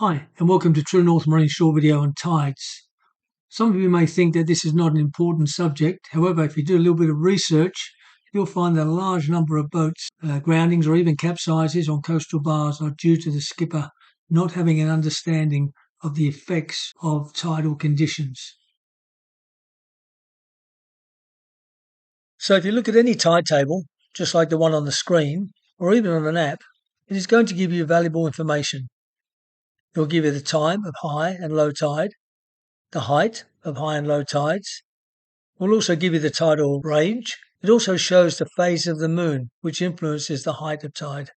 Hi, and welcome to True North Marine Shore video on tides. Some of you may think that this is not an important subject. However, if you do a little bit of research, you'll find that a large number of boats, groundings or even capsizes on coastal bars are due to the skipper not having an understanding of the effects of tidal conditions. So if you look at any tide table, just like the one on the screen, or even on an app, it is going to give you valuable information. It will give you the time of high and low tide, the height of high and low tides. It will also give you the tidal range. It also shows the phase of the moon, which influences the height of tide.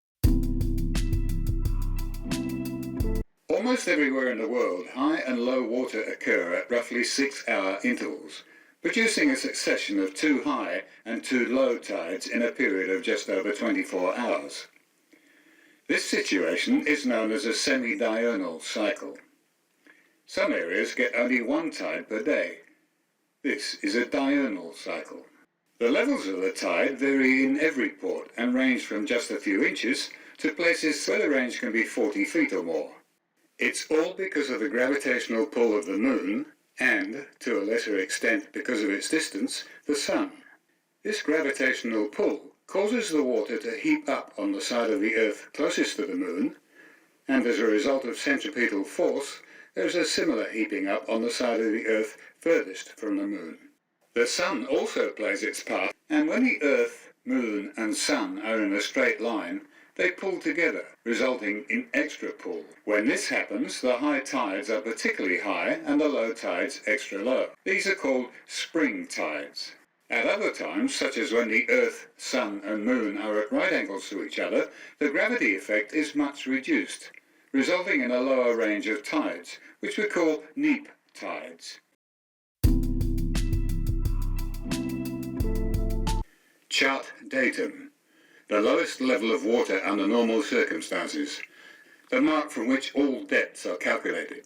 Almost everywhere in the world, high and low water occur at roughly 6-hour intervals, producing a succession of 2 high and 2 low tides in a period of just over 24 hours. This situation is known as a semi-diurnal cycle. Some areas get only 1 tide per day. This is a diurnal cycle. The levels of the tide vary in every port and range from just a few inches to places where the range can be 40 feet or more. It's all because of the gravitational pull of the moon and, to a lesser extent because of its distance, the sun. This gravitational pull causes the water to heap up on the side of the Earth closest to the moon, and as a result of centripetal force, there's a similar heaping up on the side of the Earth furthest from the moon. The sun also plays its part, and when the Earth, moon and sun are in a straight line, they pull together, resulting in extra pull. When this happens, the high tides are particularly high and the low tides extra low. These are called spring tides. At other times, such as when the Earth, sun and moon are at right angles to each other, the gravity effect is much reduced, resulting in a lower range of tides, which we call neap tides. Chart datum. The lowest level of water under normal circumstances, the mark from which all depths are calculated.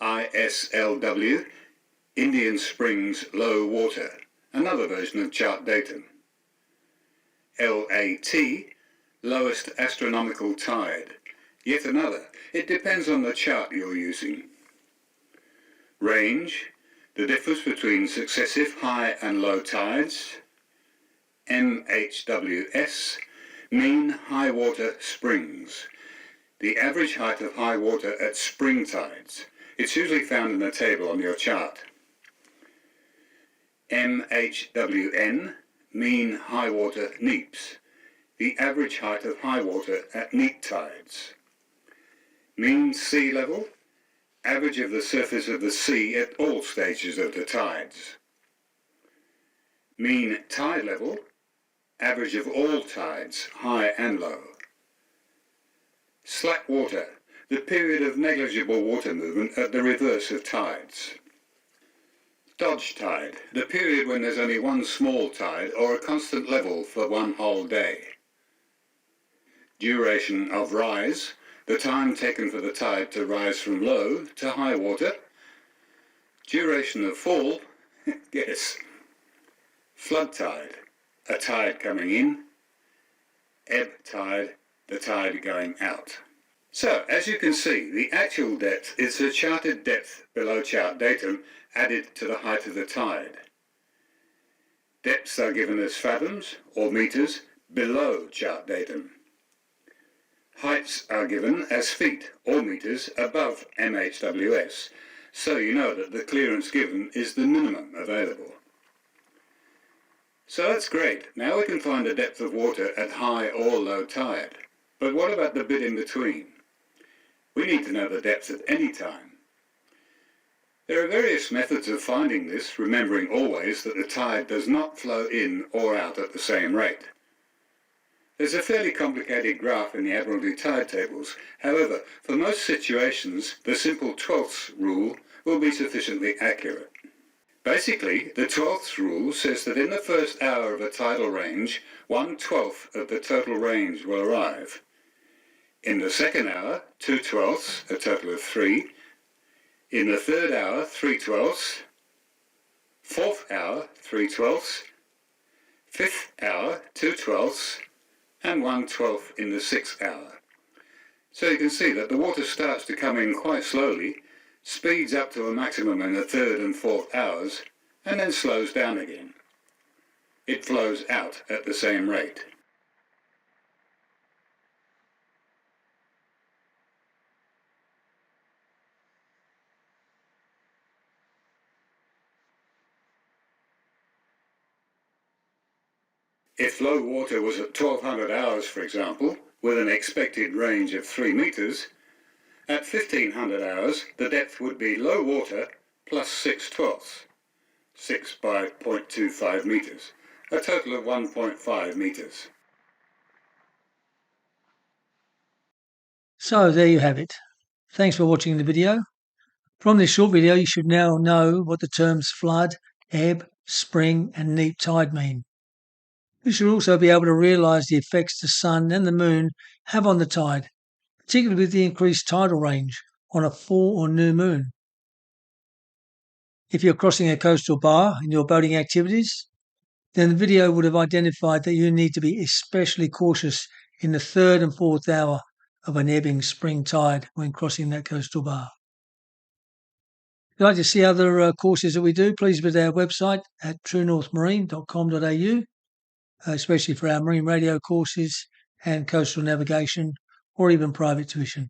ISLW, Indian Springs Low Water, another version of chart datum. LAT, lowest astronomical tide, yet another. It depends on the chart you're using. Range, the difference between successive high and low tides. MHWS, mean high water springs, the average height of high water at spring tides. It's usually found in the table on your chart. MHWN, mean high water neaps, the average height of high water at neap tides. Mean sea level, average of the surface of the sea at all stages of the tides. Mean tide level, average of all tides, high and low. Slack water, the period of negligible water movement at the reverse of tides. Dodge tide, the period when there's only one small tide or a constant level for one whole day. Duration of rise, the time taken for the tide to rise from low to high water. Duration of fall, guess. Flood tide, a tide coming in. Ebb tide, the tide going out. So, as you can see, the actual depth is the charted depth below chart datum added to the height of the tide. Depths are given as fathoms or meters below chart datum. Heights are given as feet or meters above MHWS, so you know that the clearance given is the minimum available. So that's great. Now we can find the depth of water at high or low tide. But what about the bit in between? We need to know the depth at any time. There are various methods of finding this, remembering always that the tide does not flow in or out at the same rate. There's a fairly complicated graph in the Admiralty tide tables. However, for most situations, the simple 12ths rule will be sufficiently accurate. Basically, the 12ths rule says that in the first hour of a tidal range, 1/12 of the total range will arrive. In the second hour, 2/12, a total of 3. In the third hour, 3/12. Fourth hour, 3/12. Fifth hour, 2/12, and 1/12 in the sixth hour. So you can see that the water starts to come in quite slowly, speeds up to a maximum in the 3rd and 4th hours, and then slows down again. It flows out at the same rate. If low water was at 1200 hours, for example, with an expected range of 3 meters, at 1500 hours the depth would be low water plus 6/12, 6 by 0.25 meters, a total of 1.5 meters. So there you have it. Thanks for watching the video. From this short video, you should now know what the terms flood, ebb, spring and neap tide mean. You should also be able to realise the effects the sun and the moon have on the tide, particularly with the increased tidal range on a full or new moon. If you're crossing a coastal bar in your boating activities, then the video would have identified that you need to be especially cautious in the 3rd and 4th hour of an ebbing spring tide when crossing that coastal bar. If you'd like to see other courses that we do, please visit our website at truenorthmarine.com.au, especially for our marine radio courses and coastal navigation or even private tuition.